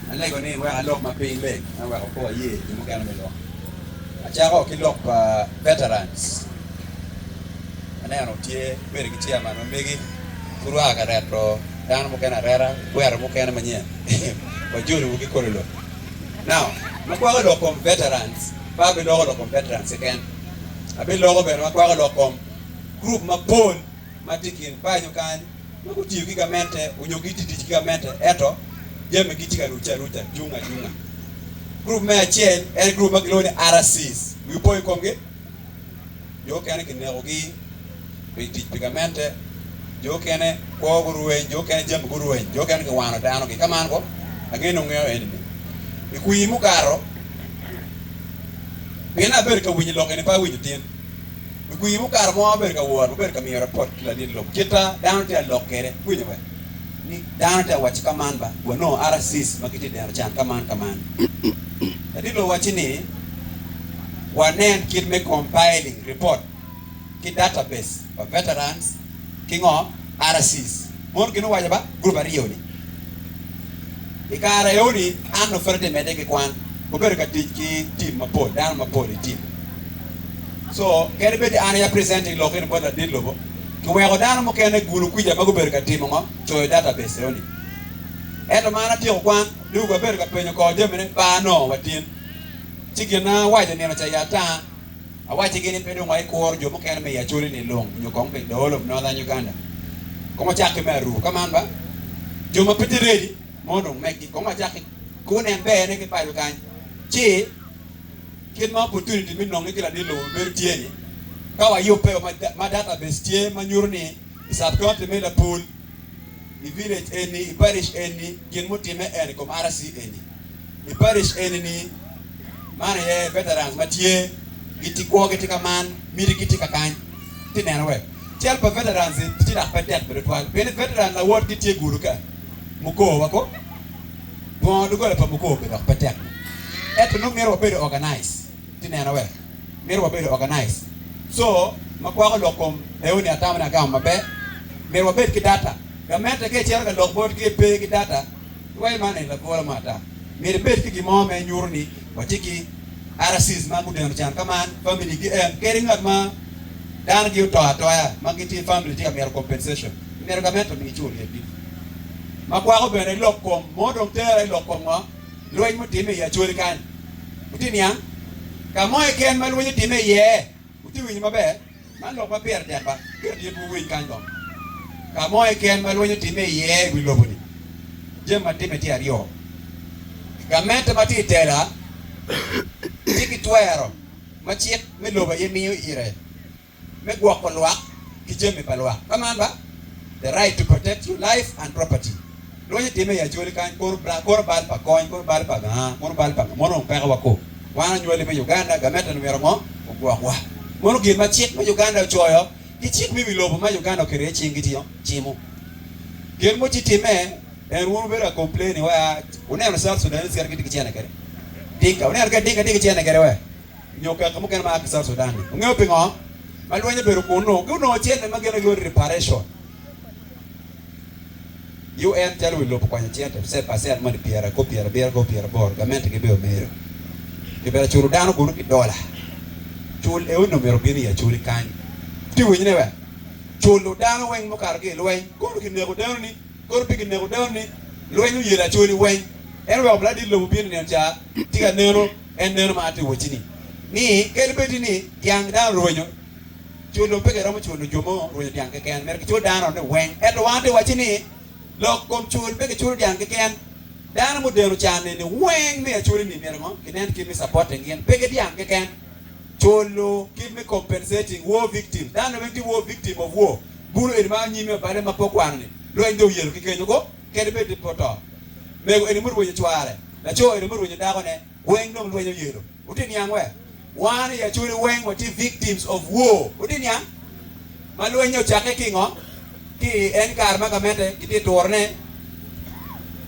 anh lấy cái này qua lọc mà pin lên anh qua có gì thì mới cái này lọc cha có cái lọc veterans anh ấy nó chia về cái chia mà nó mấy cái kurua cái retro dan mo kana rera wera mo kana manye wa juri mo kiko lo now mo kwa lo kom veterans ba be lo kom veterans again abi lo be mo kwa lo kom group ma pon ma tikin pa nyo kan mo ko ti ki gamente unyo giti ti gamente eto jeme giti ka rucha junga group ma chen en group ma lo ni RCs wi boy kom ge yo kana ki ne ogi be ti gamente jo kene ko guruwe jo kene jam guruwe jo kene ke wano dano ke kaman ko ageno ngeo enemy ikuyi mukaro pina ber ka winyi lokene pa winyi tin ikuyi mukaro mo ber ka wor ber ka mi report la din lok kita dano te lokere winyi we ni dano te wach kaman ba wono RCs makiti der chan kaman tadi lo wachini wanen kid me compiling report ki database of veterans kingo RCs mon kinu waja ba group ariyo ni ikara yoni anno ferte mede ke kwan ko ber ka tiki team mapo dan mapo team so kere be an ya presenting lo ken boda din lobo to we go dan mo ken gulu kuja mago ber ka team ngo to database yoni eto mana ti kwan du go ber ka penyo ko jemene ba no watin chigina waja ni na cha yata awache gini pedo ngai kor jo mo ken me ya chuli ni long nyo kong pe the whole of northern Uganda ko ma chake meru kaman ba jo ma piti ready mo no meki ko ma chake ko ne be ne ke pa kan chi kin ma opportunity min no ngi la di lo ber tieni ka wa yo pe ma database tie ma nyurni isap county me la pool i village any i parish any kin mo time en ko RC any i parish any ni mane ye veterans ma tie giti ko giti kaman miri giti kakan tinena we tel pa veterans ti da patet be toile ben veteran la wot giti guru ka muko wako bon du gole pa muko be da patet et no mero be organize tinena we mero be organize so makwa ko kom euni atamna ga mabe mero be ki data gamete ke cher ga logbot ki pe ki data we mane la ko mata mero be ki mo me nyurni watiki RCs ma guden chan kaman family gi caring ma dan gi to atoya magiti family ti amer compensation mer gamento mi chuli e bi makwa ko bere lokom modong tere lokom ngo loy mo time ya chuli kan utini yang ka moy ken ma loy time ye uti wi ma be man lo pa per de ba ke di bu wi kan go ka moy ken ma loy time ye wi lo buni je ma time ti ario gamento ma ti tela tiki tuero machiek me loba ye miyo ire me gwoko lwak ki jemi pa lwak kaman ba the right to protect your life and property lo ye time ya joli kan kor bal pa coin kor bal pa ga kor bal pa mono pa ga wako wana nyole me Uganda gameta numero mo gwoko mono gi machiek me Uganda choyo ki chiek mi lobo ma Uganda kere chingi tiyo chimu gen mo chitime en wonu bera complain wa uneno South Sudan ser ki tikichana kere dinga uner ka dinga chene kerewe nyoka kamo ken ma South Sudan ngeo pingo malwenye beru kuno kuno chene magena go reparation UN tell we lopo kwanya chete se passer man piera ko piera bor gamente ke beo mero ke bera churu dano kuno ki dola chul e uno mero bini ya chuli kan ti wenyne we chulu dano wen mo kar ke lwen ko ki nego dano ni ko pi ki nego dano ni lwen yela chuli wen enwe obladi lo bini ne cha tiga neno en neno ma ati wochini ni kelbeti ni yang da roño chulo pege ramo chulo jomo roño yang ke ken mer chulo dano ne wen et wante wachini lo kom chulo pege chulo yang ke ken dano mo deno chane ne wen me chulo ni mer ngo kinen ki mi supporting yen pege yang ke ken chulo give me compensating war victim dano we war victim of war buru en ma nyime bare ma pokwan ni lo ndo yelo ke kenyo go kelbeti poto mego eni muru chware la cho eni muru dago ne wen no lo yelo utini yang we one ya churi wen wati victims of war utini yang malu nyo chake kingo ki en karma kamete kiti torne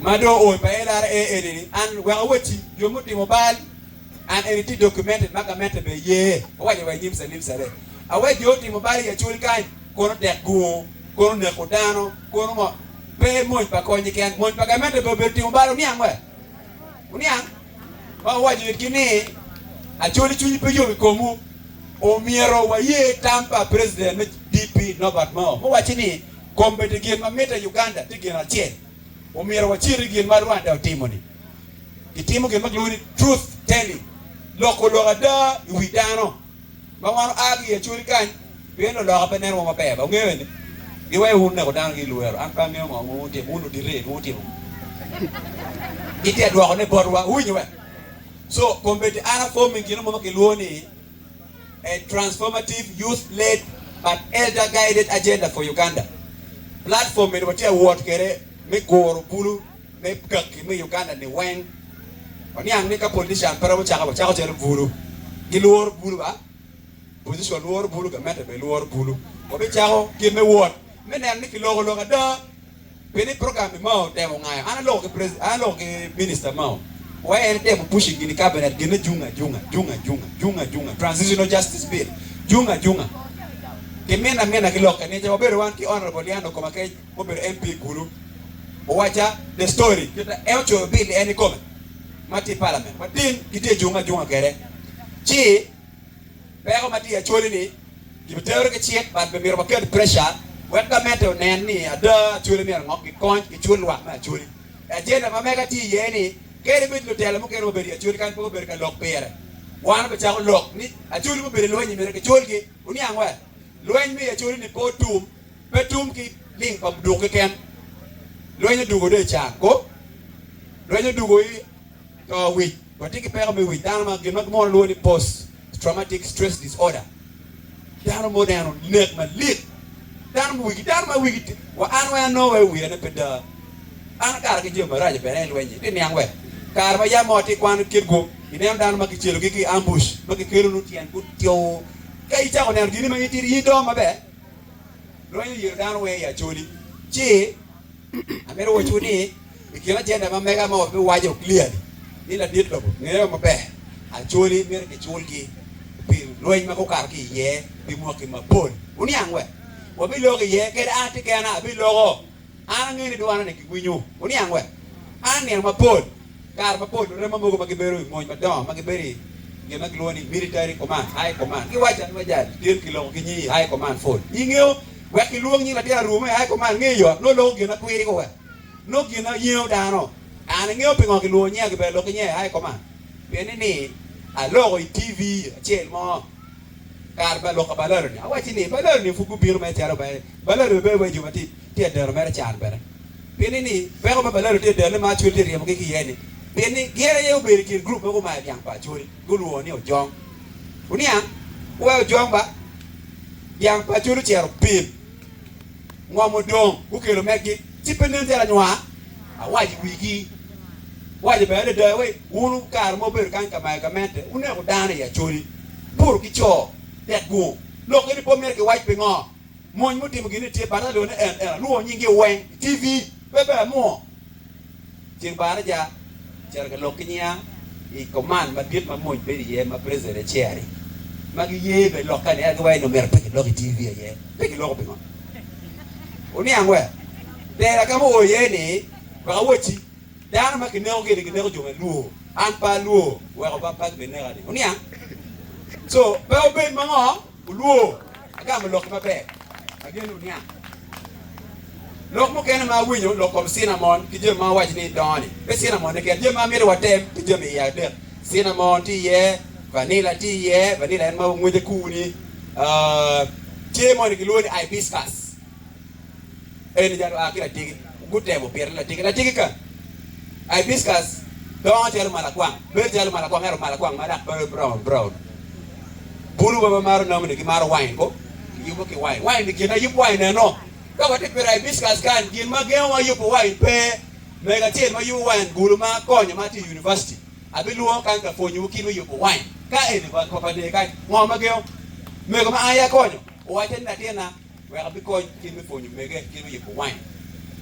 mado o pa elara eni an wa wati yomuti mobile an eni ti documented makamete be ye waje wa nyimsa le awe joti mobile ya churi kan kono tek go kono ne kodano kono mo pe mo pa ko nyiken mo pa kamete be ti mobile ni angwe Unia ma waji kini Acholi chunyi peyo komu omiero wa ye tampa president me DP Nobert Mo wachi ni Compensate gin ma meta Uganda tigin achiel omiero wa chiri gin ma Rwanda otimoni kitimo gin ma gloni truth telling loko da widano ma wano agi Acholi kan beno loka penero ma peba ng'eyo ni giwe unne ko dan gi luero an pa ng'eyo mo muti unu dire muti ite dwako ne borwa unywe. So, Compensate ana forming kino mo kiloni a transformative youth-led but elder-guided agenda for Uganda. Platform me watia word kere me goro bulu me kaki me Uganda ni weng. Oni ang nika politician pero mo chaka chere bulu. Giluor bulu ba? Position luor bulu ka meta be luor bulu. Obi chako ki me word. Me ne niki logo da. Peni program mo temo ngayo. Ana logo ke minister mo. Why anytime pushing in the cabinet, gina junga, Transitional Justice Bill, junga. Kemena kiloka, ni jawaberu wanti honorable Lyandro Komakech, oberu MP guru. Owacha the story, kita elcho bill any comment. Mati parliament, but then kite junga kere. Chi, pero mati Acholi ni, kibeteru ke chiek, but bemiro baked pressure. Weka mete neni ada Acholi ni ngok ikon ichul wa ma Acholi. Agenda mamega ti yeni. Kere bit lo tela mo kere mo beri Acholi kan po beri ka lok pere wana ba cha lok ni Acholi mo beri lo nyi mere ke cholgi uni angwa lo nyi me Acholi ni po tum pe tum ki ling pa du ke ken lo nyi du go de cha ko lo nyi du go yi to wi ko tiki pere me wi dan ma gin mo lo ni post traumatic stress disorder dan mo dan net ma lit dan mo wi wa anwa no we na peda an kar ke jema raje beren lo nyi ni angwa kar ba ya moti kwan kirgo inem dan ma kichelo ki ambush ma ki kero nutien ku tio kai cha ko ner gini ma yitiri yido ma be lo yi dan we ya Acholi chi amero wo chuni ikila jenda ma mega ma be wajo clear ni la dit lo ngere ma be Acholi mer ke cholgi pi lo ma ko kar ki ye bi mo ki ma pon uni angwe wo bi lo ki ye ke da ati kana bi lo ana ngini duana ne ki gwinyu uni angwe an ne ma pon kar ma pod rema mogo magiberu moy madam magiberi gena gloni military command high command ki wacha wajal 10 kilo kinyi high command fol ingeo wa ki luong ni la dia rume high command ngeyo no lo gena kwiri ko wa no gena yeo dano an ngeo pingo ki luong nya ki be lo kinyi high command bene ni a lo TV chel mo kar ba lo ka balaro ni awachi ni balaro ni fuku biru ma tiaro ba balaro be be jumati ti der mer chan bere bene ni be ko balaro ti der ma chuli ri mo ki yeni beni gere ye uberi ki group ko ma yang pa Acholi gulu ni ojong unia wa ojong ba yang pa Acholi chero pim ngomo dong ku kelo megi tipenen tera nywa awaji wigi waji be de we unu kar mo ber kan ka ka mente une ko dane ya Acholi buru ki cho det go lo ke ni po mer ke waji pe ngo mon mo tim gini tie bara lo ne luo nyingi wen TV bebe mo ting bara ja cerca lokinya I command ma biet ma moy be ye ma president cheri ma gi ye be lokane ag way no mer pe loki TV ye pe lo be oni angwe de la kamo ye ni ba wochi dan ma ki ne o ge de ne jo me luo an pa luo wa ko ba pa be ne ga de oni ang so be o be ma ngo luo aga ma lok ma be again oni ang lok mo kena ma winyo lok kom cinnamon ki je ma waj ni doni be cinnamon ne ke je ma mere watem ki je me ya de cinnamon ti ye vanilla en ma ngwe ku ni je mo ni ki lo ni hibiscus en ja akira tigi gute mo per la tigi ka hibiscus don tel mala kwang be tel mala kwang ma da brown bulu ba maro na mo ni ki maro wine ko yubo ki wine ni ki na yubo wine no kama te pera hibiscus kan gin ma gen wa yupo wine pe mega tel ma yupo wine gulu ma konyo ma ti university abiluo kan ka fonyu ki no yupo wine ka ene ba ko pa de kan ngo ma gen mega ma aya konyo o wa ten na tena wa bi ko ki mi fonyu mega ki no yupo wine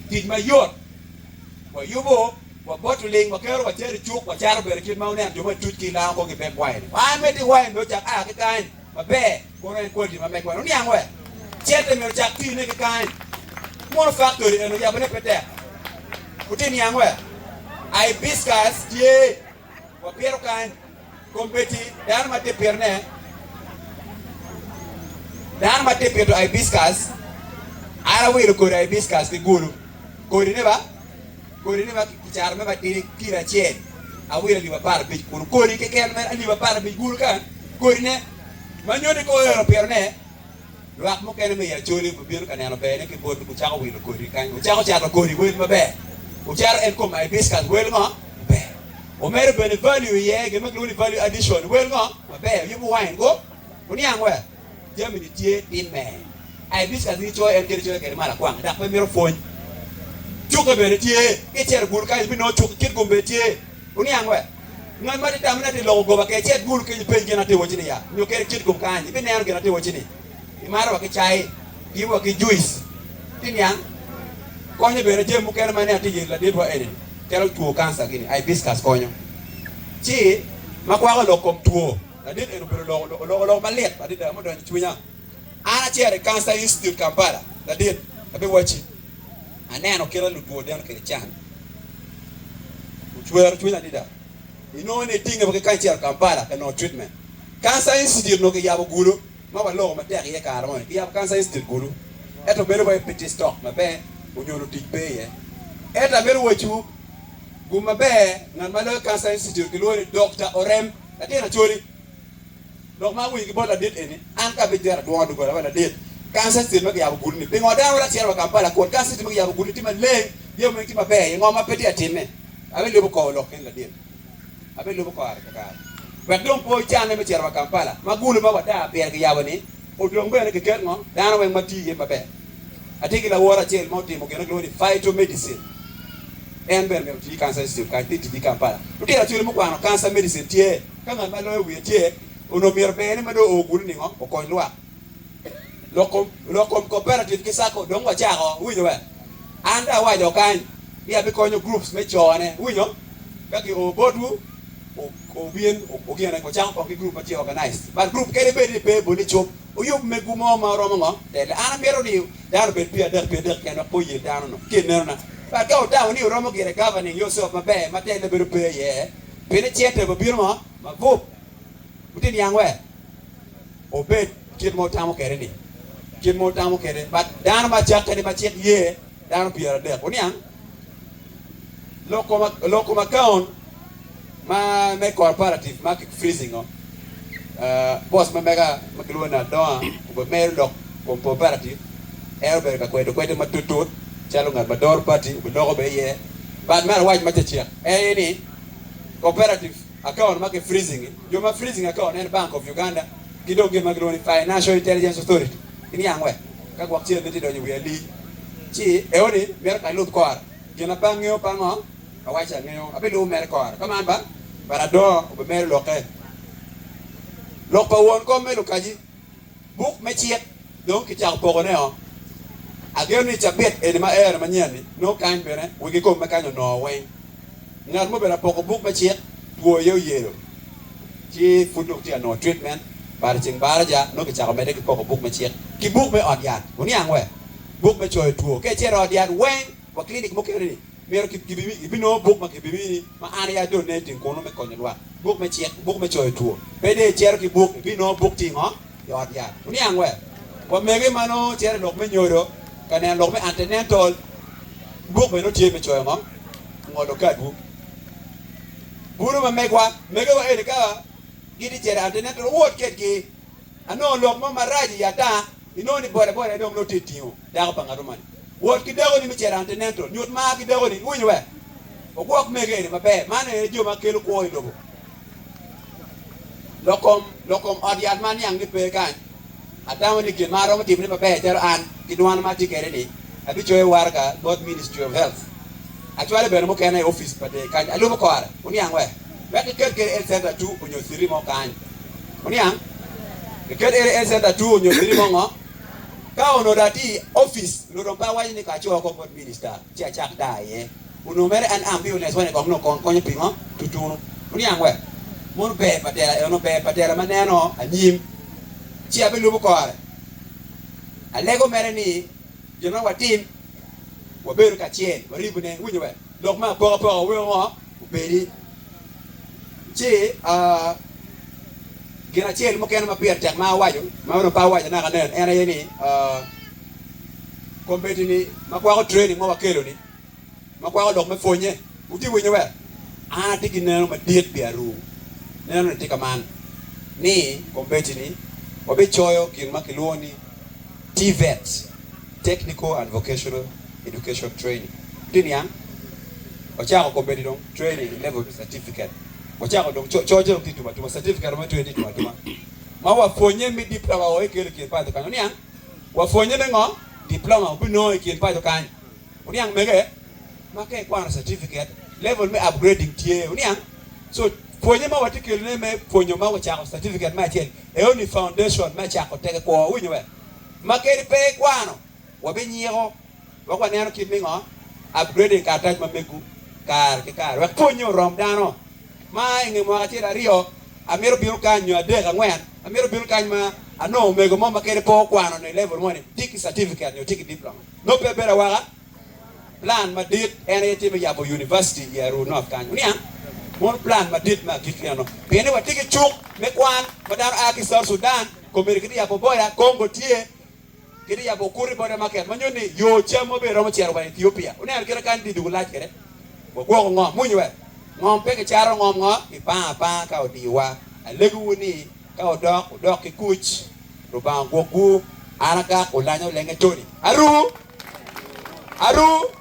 ti ma yot wa yubo wa bottling wa kero wa tere chuk wa char ber ki ma ne jo ma tut ki la ko ki be wine wa me ti wine do chak a ki kan ma be ko ren ko di ma me ko no yang we chete me chak ti ne ki kan More factory and ya bene pete. Utini yangwe. hibiscus tie wa piero kan kompeti dan mate pierne dan mate pieto hibiscus ara wiro ko hibiscus ki gulu ko ne ba kichar me batiri kira chen awira liba par bi kun ko ni ke ken me liba par bi gulu kan ko ne manyoni ko ero pierne luak mo ken me ya choli bu biru kan ano be ne ki bod ku chako wiro ko ri kan ku chako chako ko ri wel mabe ku char en kom hibiscus wel ngo be o mere bene value ye ge me gluni value addition wel ngo mabe yibu wine go kuni angwe jami ni tie tin me hibiscus ni cho en kere cho kere mala kwang dak pe mero fon chuka bene tie ke cher gur ka bi no chuka kit gombe tie kuni angwe ngan ma de tamna de logo ba ke cher gur ke pe gena te wojini ya nyo kere kit gom kan bi ne gena te wojini imara wa ke chai bi wa ke juice tin yang konyo bene je mu kere mane ati la de wa ene tero tuo cancer gini hibiscus konyo chi makwa lo kom tuo la de eno bere lo malet ba de mo do chunya ana chere cancer institute Kampala la de abe wachi aneno kera lu tuo den kere chan chuer chunya dida ino ne tinga ba ke cancer Kampala ka no treatment cancer institute no ke yabo gulu ma ba lo ma tek ye karone ke yabo cancer institute gulu eto bere ba petit stock ma be unyoro tikpe ye eta bere wachu guma be ngan malo cancer institute kilori Dr. Orem atina choli dok ma wi ki bola dit eni an ka be jar do do la wala dit cancer institute ma ya bugul ni be ngoda wala cher wa Kampala ko cancer institute ma ya bugul ti ma le yo me ti ma be ngoma peti atine abe le ko lo ken la dit abe le ko ar ka wa dom po chane me cher wa Kampala ma gulu ma wada be ga ya woni o dom be ne ke ket ngo dana we ma ti ye ma be atiki la wora chel mo ti mo gena glori phytomedicine en ber me ti cancer institute ka ti di Kampala uti la chule mo kwano cancer medicine tie kanga ma lo wi tie uno mir bene ma do ogul ni ngo o ko lwa lokom cooperative kisako dong wa chako winyo we anda wa jo kan ya be konyo groups me chone winyo kaki o bodu o bien o gena ko chako ko group ati organize but group kele be be boni chop o yub me gumo ma romo ngo de ana mero di dar be pia dar ken ko ye dano no kinena ba ka ta ni romo gere governing yourself ma be ma tele be be ye pene chete be biro ma vup utin yangwe o be kit mo tamo kere ni kit mo tamo kere but dano ma chaka ni ma chet ye dano pia de ko niang lokom account ma me cooperative ma freezing o boss ma mega ma kilona doa ko me lo cooperative erbe ka kwete matutut chalo ngat mador party ko dogo be ye bad mar waj ma cheche ni cooperative account ma ke freezing yo ma freezing account en Bank of Uganda kidogo ma kilona Financial Intelligence Authority ini yangwe ka kwa tie de do we li chi oni mer ka lut kwar kina pangyo pango awacha ngeo abelu mer kwar kama ba para do be mer loke lok pa won ko me lokaji buk me chiek donc ki chak pogo ne o ageo ni chabet en ma er manyani no kan bere we ko me kanyo no we ngar mo bera pogo buk me chiek tuo yo yero chi fudu ti no treatment bar ching bar ja no ki chak me de ki pogo buk me chiek ki buk me od yan uni angwe buk me choy tuo ke chero od yan wen wa clinic mo kere mero ki bi no buk ma ki bi ma an ya donating ko no me konyo lwa buk me chiek buk me choy tuo pede chero ki buk bi no buk ti ngo yo od yan uni angwe wa mege mano chero lok me nyoro kana lok me antenatal buk me no tie me choy ngo ngodo ka buk buru ma megwa mege wa ene ka gidi chero antenatal wot ket ki ano lok mo maraji ya ta inoni bore dom no titio dago pangarumani wot ki dago ni mi chero antenatal nyut ma ki dago ni wunywe o gwok mege ni mabe mane jo ma kelo ko ilobo lokom odiat man yang ni pe kan atawo ni kin maro mtim ni mabe chero an kidwan ma tikere ni abi choy warka God Ministry of Health actually ben mo kene office pade kan alumo ko ara uni angwe wet ke el center tu onyo siri mo kan uni ang ke el center tu onyo siri mo ngo ka ono dati office no ro pa wani ni ka cho ko God Minister cha chak dai uno mere an ambulance wani ko no kon konyo pingo tutunu uni angwe mon be patela ono be patela maneno anyim chi abe lumo ko ara alego mere ni jono watin waberu ka chien waribune wunywe dok ma po we ngo bedi che gina che mo ken ma pier tek ma wajo ma no pa wajo na kanen ena yeni Compensate ni makwa training mo wakelo ni makwa dok me fonye uti winyo we tiki neno ma diet biaru neno tika man ni Compensate ni obe choyo kin makiluoni TVET, Technical and Vocational Education Training. Dini yang ochako Compensate dong training level certificate ochako dong chojo dong tuma certificate mo training tuma ma wafonye mi diploma o ekele kin pa to kanyo ni yang wafonye ngo diploma bu no kin pa to kanyo ni yang mege make kwa certificate level me upgrading tie ni yang so fonye ma watikele ne me fonyo ma ochako certificate ma tie e oni foundation ma chako teke ko winyo we makeri pe kwano wabenyiego wakwa neno kimingo upgrading ka touch mamegu kar waponyo rom dano ma inge mo atira rio amiro biro kanyo adega ngwen amiro biro kanyo ma ano mego mo makeri po kwano ne level one tiki certificate no tiki diploma no pe bera waga plan ma dit ene tibe yabo university ya ru no kanyo nia mon plan ma dit ma kikiano pene watiki chuk me kwan madaro aki Sudan ko merikidi yabo boya Kongo tie kiri ya bokuri bore market manyoni yo chamo be romo chero ba Ethiopia une kira kan di dugula kere bo go ngo munywe ngom pe ke charo ngom ngo ipa ka odiwa alegu ni ka odok ki kuch ro ba goku araka Olanya Olenge Tonny aru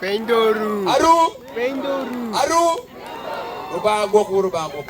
pendoru ro ba goku